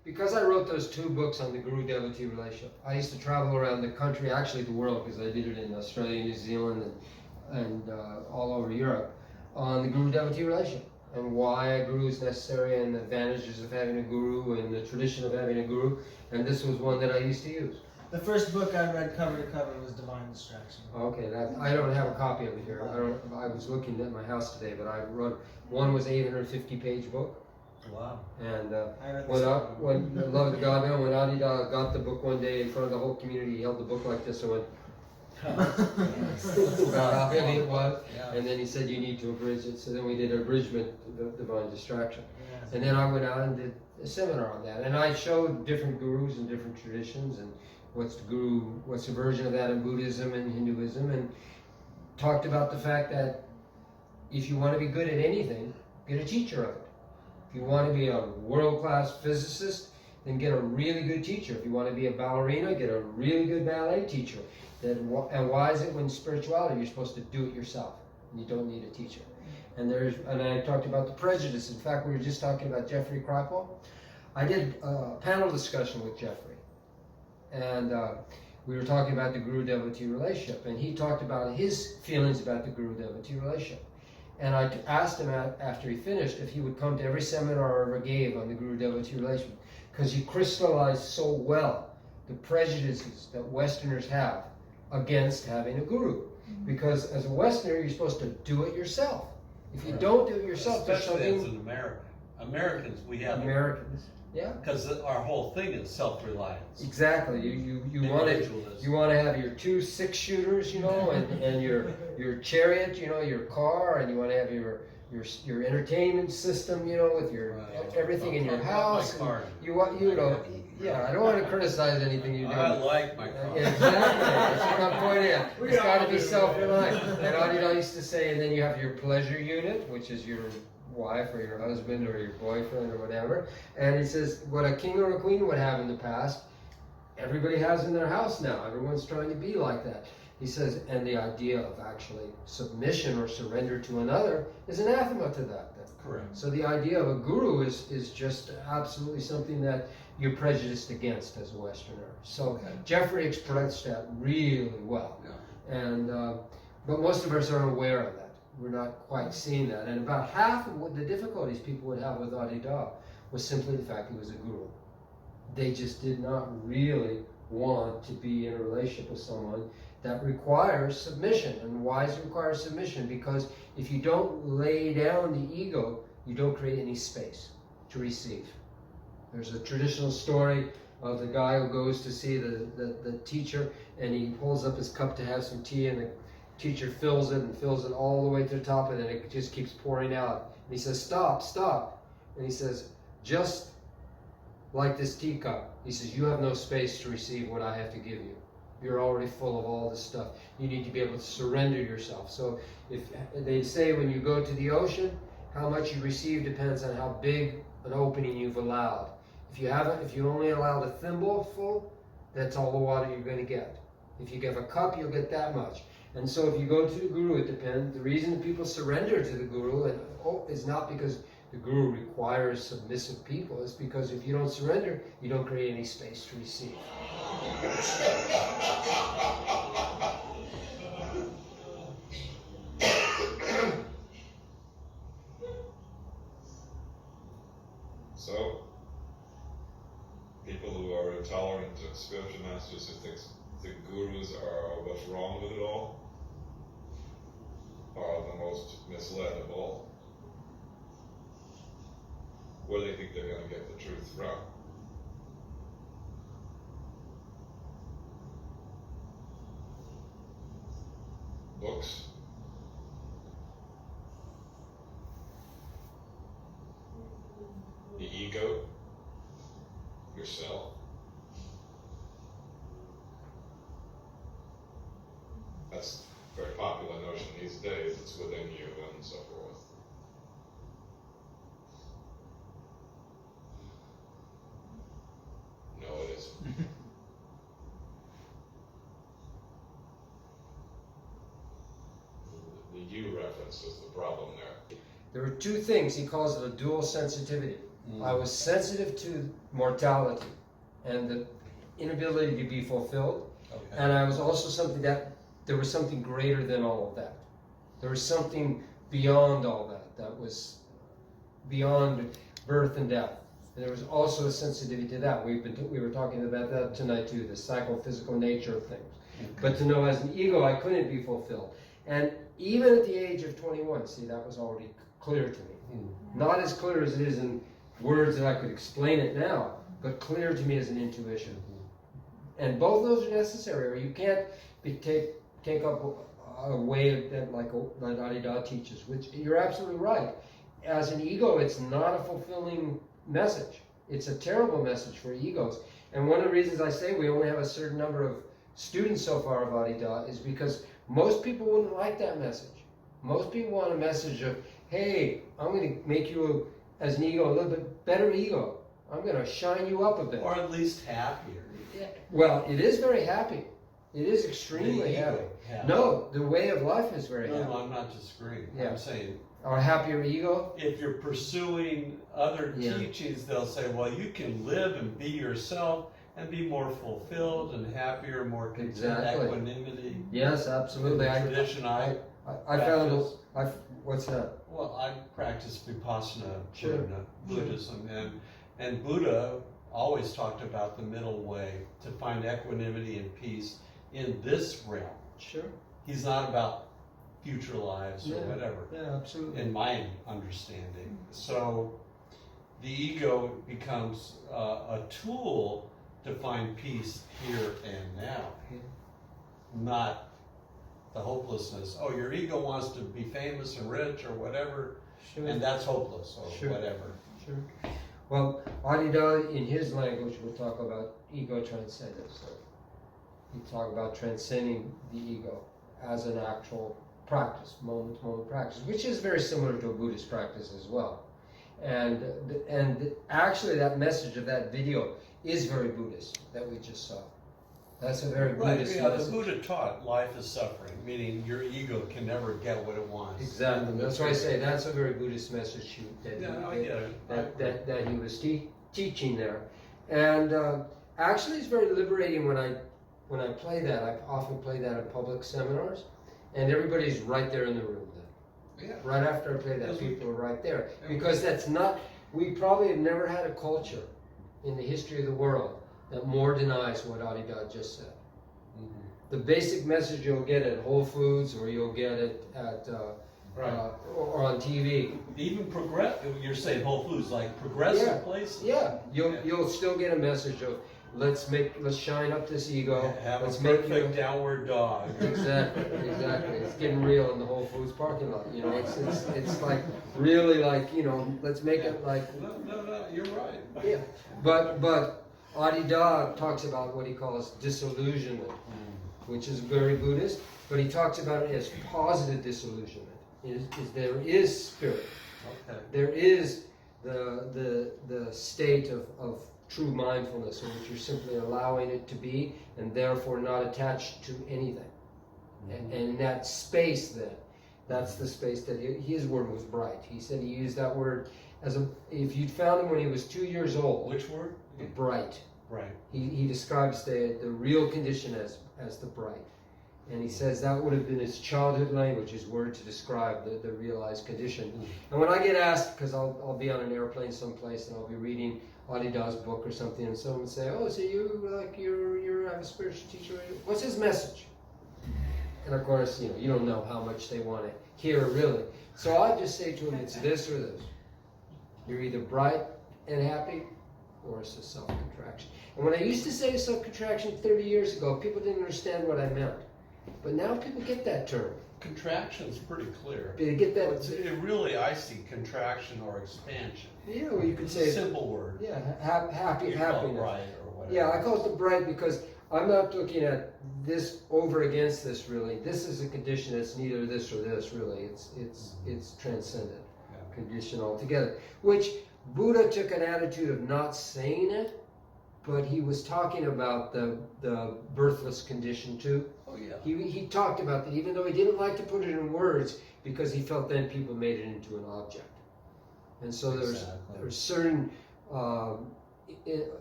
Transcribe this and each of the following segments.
because I wrote those 2 books on the guru-devotee relationship, I used to travel around the country, actually the world, because I did it in Australia, New Zealand, and all over Europe, on the guru-devotee relationship, and why a guru is necessary, and the advantages of having a guru, and the tradition of having a guru, and this was one that I used to use. The first book I read cover to cover was Divine Distraction. Okay, I don't have a copy of it here. I was looking at my house today, but I wrote, one was 850-page book. Wow. And when I love the God, man, when Adi Da got the book one day in front of the whole community, he held the book like this and went, about how heavy it was, and then he said, you need to abridge it. So then we did an abridgment of Divine Distraction. And then I went out and did a seminar on that. And I showed different gurus and different traditions, and what's the version of that in Buddhism and Hinduism, and talked about the fact that if you want to be good at anything, get a teacher of it. If you want to be a world-class physicist, then get a really good teacher. If you want to be a ballerina, get a really good ballet teacher. And why is it when spirituality, you're supposed to do it yourself? You don't need a teacher. And I talked about the prejudice. In fact, we were just talking about Jeffrey Kripal. I did a panel discussion with Jeffrey. And we were talking about the guru-devotee relationship. And he talked about his feelings about the guru-devotee relationship. And I asked him after he finished if he would come to every seminar I ever gave on the guru-devotee relationship, because he crystallized so well the prejudices that Westerners have against having a guru. Because as a Westerner, you're supposed to do it yourself. If you don't do it yourself, especially as an American. Americans, we have Americans. Yeah. Because our whole thing is self-reliance. Exactly. You want to have your 2 6-shooters, you know, and your chariot, you know, your car, and you want to have your entertainment system, you know, with your everything in your house. You know, yeah. I don't want to criticize anything you do. I like my car. Exactly. That's what I'm pointing out. It's got to be self-reliant. And Adi Da used to say, and then you have your pleasure unit, which is your wife or your husband or your boyfriend or whatever. And he says, what a king or a queen would have in the past, everybody has in their house now. Everyone's trying to be like that. He says, and the idea of actually submission or surrender to another is anathema to that. Then. Correct. So the idea of a guru is just absolutely something that you're prejudiced against as a Westerner. So Jeffrey expressed that really well. Yeah. And but most of us aren't aware of that. We're not quite seeing that. And about half of what the difficulties people would have with Adi Da was simply the fact he was a guru. They just did not really want to be in a relationship with someone that requires submission. And why does it require submission? Because if you don't lay down the ego, you don't create any space to receive. There's a traditional story of the guy who goes to see the teacher, and he pulls up his cup to have some tea, and the teacher fills it all the way to the top, and then it just keeps pouring out. And he says, stop, stop. And he says, just like this teacup. He says, you have no space to receive what I have to give you. You're already full of all this stuff. You need to be able to surrender yourself. So if they say when you go to the ocean, how much you receive depends on how big an opening you've allowed. If you only allowed a thimble full, that's all the water you're going to get. If you give a cup, you'll get that much. And so if you go to the guru, it depends. The reason people surrender to the guru is not because the guru requires submissive people. It's because if you don't surrender, you don't create any space to receive. So, people who are intolerant to spiritual masters who think the gurus are what's wrong with it all are the most misled of all. Where do they think they're going to get the truth from? Books. The ego. Yourself. That's a very popular notion these days. It's within you and so forth. No, it isn't. The you reference is the problem there. There are 2 things. He calls it a dual sensitivity. I was sensitive to mortality and the inability to be fulfilled. Okay. And I was also there was something greater than all of that. There was something beyond all that, that was beyond birth and death. And there was also a sensitivity to that. We were talking about that tonight too, the psychophysical nature of things. But to know as an ego, I couldn't be fulfilled. And even at the age of 21, see, that was already clear to me. Not as clear as it is in words that I could explain it now, but clear to me as an intuition. And both those are necessary, or you can't take up a way that like Adi Da teaches, which you're absolutely right. As an ego, it's not a fulfilling message. It's a terrible message for egos. And one of the reasons I say we only have a certain number of students so far of Adi Da is because most people wouldn't like that message. Most people want a message of, hey, I'm going to make you, as an ego, a little bit better ego. I'm going to shine you up a bit. Or at least happier. Yeah. Well, it is very happy. It is extremely happy. No, the way of life is very happy. No, I'm not disagreeing. Yeah. I'm saying, Our happier ego? if you're pursuing other Yeah. teachings, they'll say, well, you can live and be yourself and be more fulfilled and happier, more content, Exactly. equanimity. Yes, absolutely. In the tradition I found, practice. what's that? Well, I practice Vipassana Sure. Buddhism, and Buddha always talked about the middle way to find equanimity and peace in this realm. Sure. He's not about future lives or Yeah. whatever, Yeah, absolutely. in my understanding. So the ego becomes a tool to find peace here and now, not the hopelessness. Oh, your ego wants to be famous and rich or whatever, Sure. and that's hopeless or Sure. whatever. Sure. Well, Adi Da, in his language, will talk about ego transcendence. So he talk about transcending the ego as an actual practice, moment-to-moment practice, which is very similar to a Buddhist practice as well. And actually, that message of that video is very Buddhist that we just saw. That's a very Right, Buddhist yeah, the message. Buddha taught life is suffering, meaning your ego can never get what it wants. Exactly. That's why I say that's a very Buddhist message that Yeah, I get it. that he was teaching there, and actually it's very liberating when I play that. I often play that at public seminars, and everybody's right there in the room then. Yeah. Right after I play that, Yes, people are right there, because that's not. We probably have never had a culture in the history of the world that more denies what Adi Da just said. Mhm. The basic message you'll get at Whole Foods, or you'll get it at Right. or on TV. Even you're saying Whole Foods, like progressive Yeah. places. Yeah, you'll still get a message of let's shine up this ego. Have let's a make perfect downward dog. Exactly. It's getting real in the Whole Foods parking lot. You know, it's like really like, you know, let's make it like. No, you're right. Yeah, but Adi Da talks about what he calls disillusionment, which is very Buddhist, but he talks about it as positive disillusionment. Is there is spirit. Okay. There is the state of true mindfulness in which you're simply allowing it to be and therefore not attached to anything. And in that space then, that's the space that his word was bright. He said he used that word if you'd found him when he was 2 years old. Which word? Bright. Right. He describes the real condition as the bright. And he says that would have been his childhood language, his word to describe the realized condition. And when I get asked, because I'll be on an airplane someplace and I'll be reading Adi Da's book or something, and someone would say, "Oh, so you're a spiritual teacher? What's his message?" And of course, you don't know how much they want to hear really. So I just say to them, it's this or this. You're either bright and happy, or it's a self-contraction. And when I used to say self-contraction 30 years ago, people didn't understand what I meant. But now people get that term. Contraction's pretty clear. They get that. I see contraction or expansion. Yeah, well, you could say. It's a simple word. Yeah, happiness. Right or whatever. Yeah, I call it the bright because I'm not looking at this over against this really. This is a condition that's neither this or this really. It's transcendent condition altogether. Which Buddha took an attitude of not saying it, but he was talking about the birthless condition too. Oh yeah. He talked about that, even though he didn't like to put it in words because he felt then people made it into an object. And so there's Exactly. certain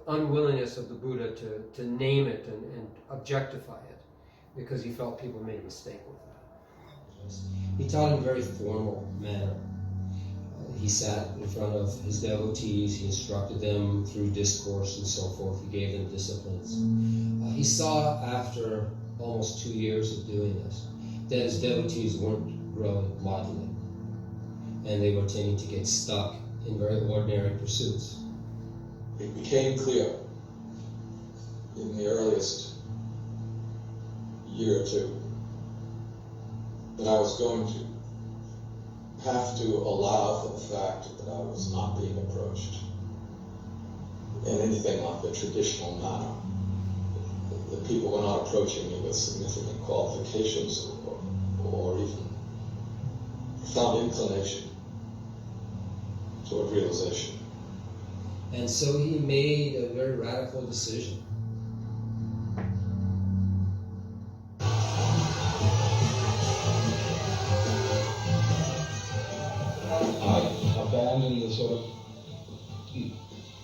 unwillingness of the Buddha to name it and objectify it, because he felt people made a mistake with that. He taught in a very formal manner. He sat in front of his devotees, he instructed them through discourse and so forth, he gave them disciplines. He saw after almost 2 years of doing this that his devotees weren't growing bodily, and they were tending to get stuck in very ordinary pursuits. It became clear in the earliest year or two that I was going to have to allow for the fact that I was not being approached in anything like the traditional manner. The people were not approaching me with significant qualifications or even profound inclination toward realization. And so he made a very radical decision. I abandoned the sort of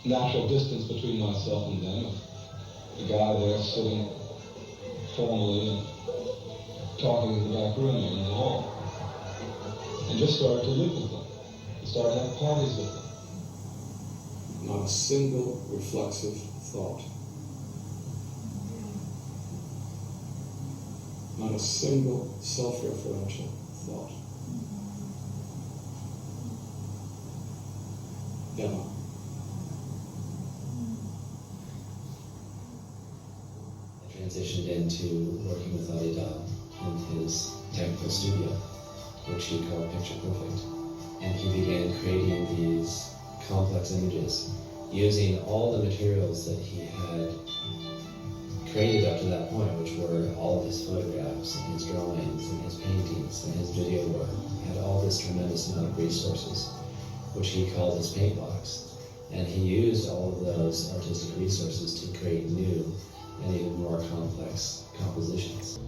natural distance between myself and them. The guy there sitting formally and talking in the back room in the hall. And just started to live with them. And started to have parties with them. Not a single reflexive thought. Not a single self-referential thought. Dhamma. I transitioned into working with Adi Da in his technical studio, which he called Picture Perfect. And he began creating these complex images using all the materials that he had created up to that point, which were all of his photographs and his drawings and his paintings and his video work. He had all this tremendous amount of resources, which he called his paint box. And he used all of those artistic resources to create new and even more complex compositions.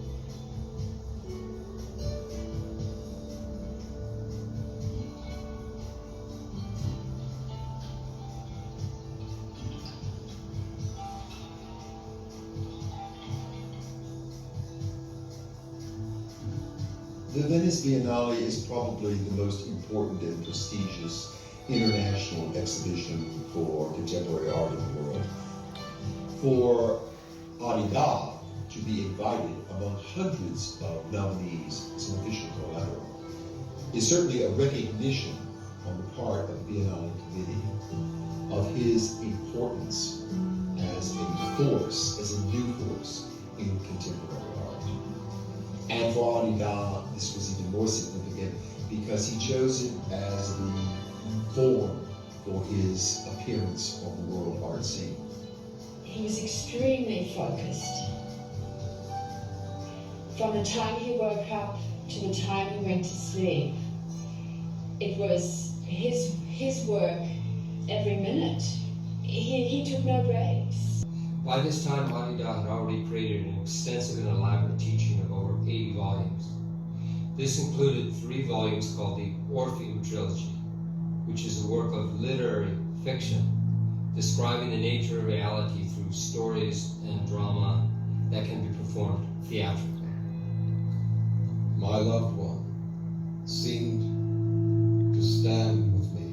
The Venice Biennale is probably the most important and prestigious international exhibition for contemporary art in the world. For Adi Da to be invited among hundreds of nominees as an official collateral is certainly a recognition on the part of the Biennale Committee of his importance as a force, as a new force in contemporary art. And for Adi Da, this was even more significant because he chose it as the form for his appearance on the world art scene. He was extremely focused. From the time he woke up to the time he went to sleep, it was his work every minute. He took no breaks. By this time, Adi Da had already created an extensive and elaborate teaching of over 80 volumes. This included 3 volumes called the Orpheum Trilogy, which is a work of literary fiction describing the nature of reality through stories and drama that can be performed theatrically. My loved one seemed to stand with me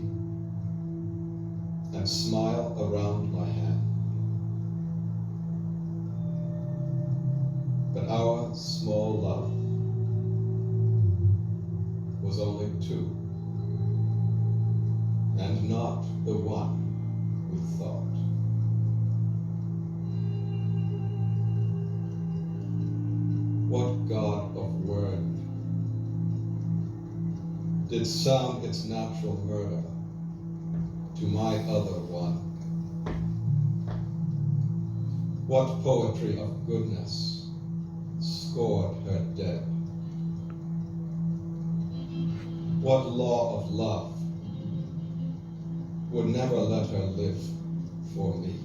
and smile around my hand. But our small love was only 2, and not the one we thought. What god of word did sound its natural murder to my other one? What poetry of goodness scored her dead? What law of love would never let her live for me?